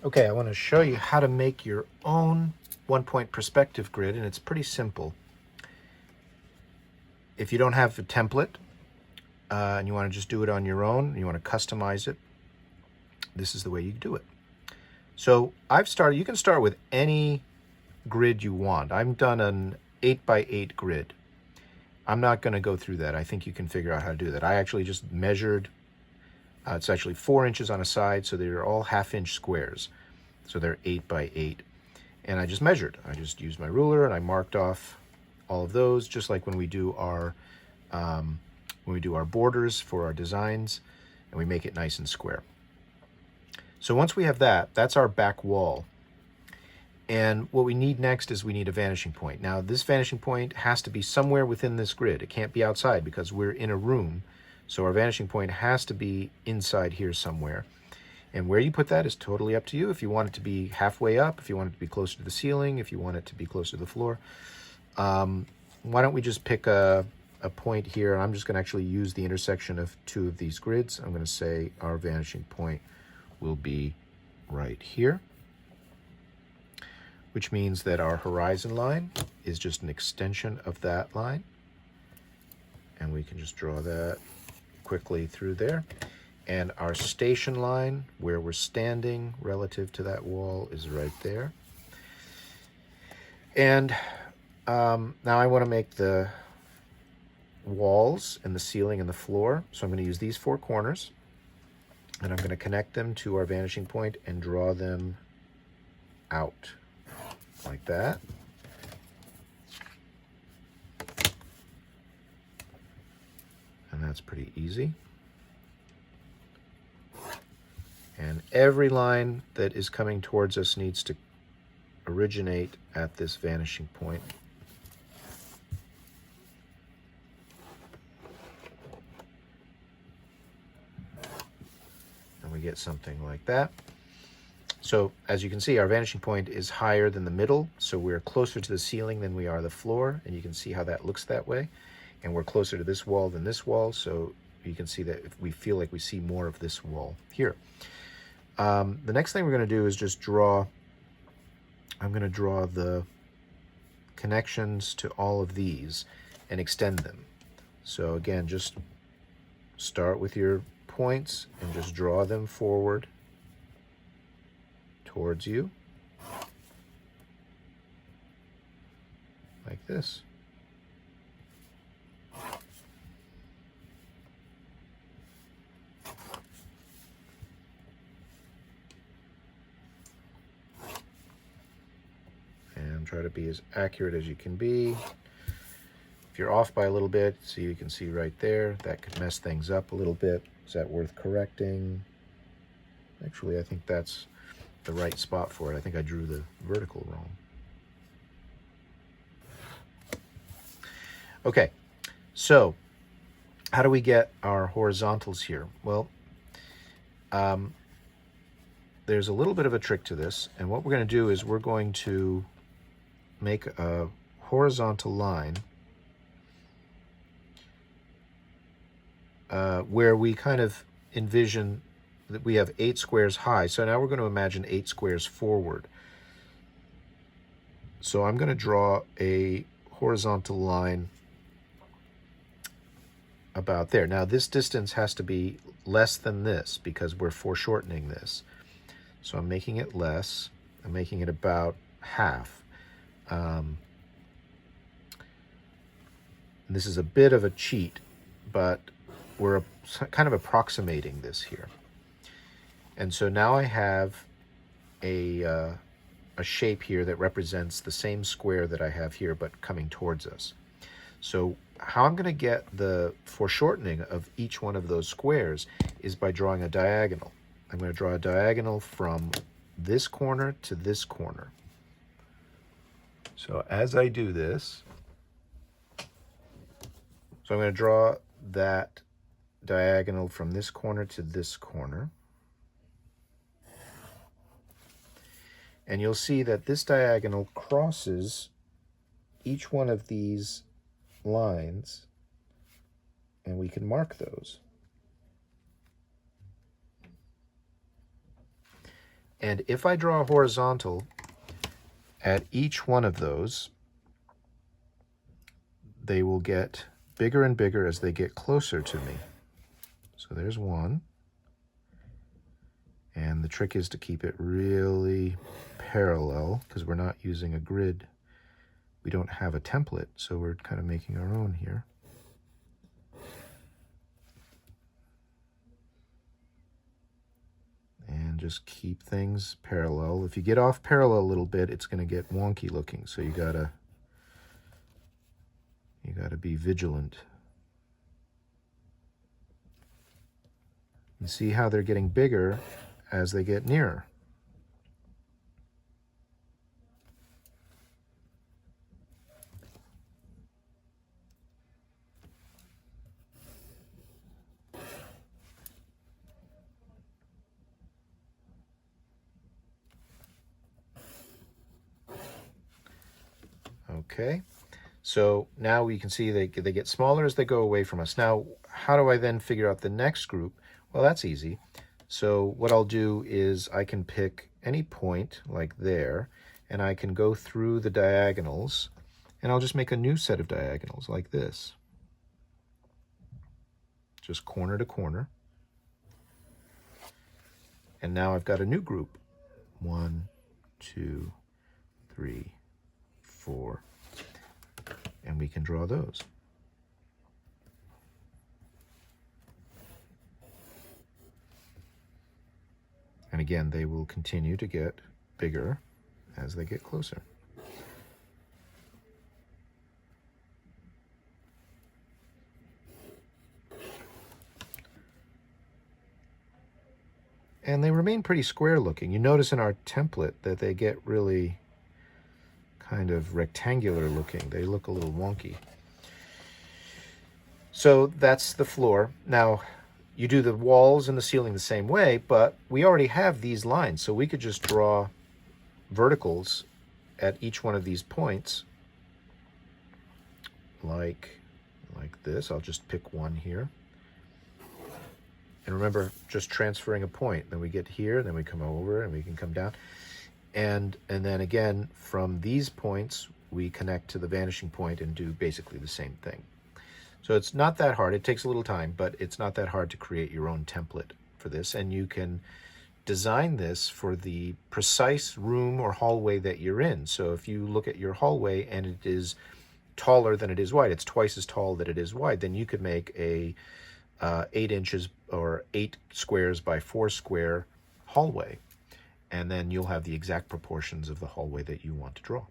Okay, I want to show you how to make your own one-point perspective grid, and it's pretty simple. If you don't have a template and you want to just do it on your own, and you want to customize it, this is the way you do it. So you can start with any grid you want. I've done an 8x8 grid. I'm not going to go through that. I think you can figure out how to do that. I actually just measured. It's actually 4 inches on a side, so they're all half-inch squares. So they're 8x8. And I just measured. I just used my ruler and I marked off all of those, just like when we do our borders for our designs, and we make it nice and square. So once we have that, that's our back wall. And what we need next is we need a vanishing point. Now, this vanishing point has to be somewhere within this grid. It can't be outside because we're in a room. So our vanishing point has to be inside here somewhere. And where you put that is totally up to you. If you want it to be halfway up, if you want it to be closer to the ceiling, if you want it to be closer to the floor. Why don't we just pick a point here? And I'm just going to actually use the intersection of 2 of these grids. I'm going to say our vanishing point will be right here, which means that our horizon line is just an extension of that line. And we can just draw that quickly through there. And our station line, where we're standing relative to that wall, is right there. And now I want to make the walls and the ceiling and the floor. So I'm going to use these 4 corners, and I'm going to connect them to our vanishing point and draw them out like that. And that's pretty easy. And every line that is coming towards us needs to originate at this vanishing point. And we get something like that. So as you can see, our vanishing point is higher than the middle, so we're closer to the ceiling than we are the floor, and you can see how that looks that way. And we're closer to this wall than this wall, so you can see that if we feel like we see more of this wall here. The next thing we're going to do is just I'm going to draw the connections to all of these and extend them. So again, just start with your points and just draw them forward towards you, like this. And try to be as accurate as you can be. If you're off by a little bit, so you can see right there, that could mess things up a little bit. Is that worth correcting? Actually, I think that's the right spot for it. I think I drew the vertical wrong. Okay, so how do we get our horizontals here? Well, there's a little bit of a trick to this, and what we're going to do is we're going to make a horizontal line where we kind of envision that we have 8 squares high. So now we're going to imagine 8 squares forward. So I'm going to draw a horizontal line about there. Now this distance has to be less than this because we're foreshortening this. So I'm making it less. I'm making it about half. This is a bit of a cheat, but we're kind of approximating this here. And so now I have a shape here that represents the same square that I have here, but coming towards us. So how I'm going to get the foreshortening of each one of those squares is by drawing a diagonal. I'm going to draw a diagonal from this corner to this corner. So as I do this, so I'm going to draw that diagonal from this corner to this corner. And you'll see that this diagonal crosses each one of these lines, and we can mark those. And if I draw a horizontal at each one of those, they will get bigger and bigger as they get closer to me. So there's one. And the trick is to keep it really parallel because we're not using a grid. We don't have a template, so we're kind of making our own here. And just keep things parallel. If you get off parallel a little bit, it's going to get wonky looking, so you gotta be vigilant. You see how they're getting bigger as they get nearer. Okay, so now we can see they get smaller as they go away from us. Now, how do I then figure out the next group? Well, that's easy. So what I'll do is I can pick any point like there, and I can go through the diagonals, and I'll just make a new set of diagonals like this. Just corner to corner. And now I've got a new group. 1, 2, 3, 4. And we can draw those. And again, they will continue to get bigger as they get closer. And they remain pretty square looking. You notice in our template that they get really kind of rectangular looking. They look a little wonky. So that's the floor. Now, you do the walls and the ceiling the same way, but we already have these lines, so we could just draw verticals at each one of these points like this. I'll just pick one here. And remember, just transferring a point. Then we get here, then we come over, and we can come down. And then again, from these points, we connect to the vanishing point and do basically the same thing. So it's not that hard. It takes a little time, but it's not that hard to create your own template for this. And you can design this for the precise room or hallway that you're in. So if you look at your hallway and it is taller than it is wide, it's twice as tall that it is wide, then you could make a 8 inches or 8 squares by 4 square hallway. And then you'll have the exact proportions of the hallway that you want to draw.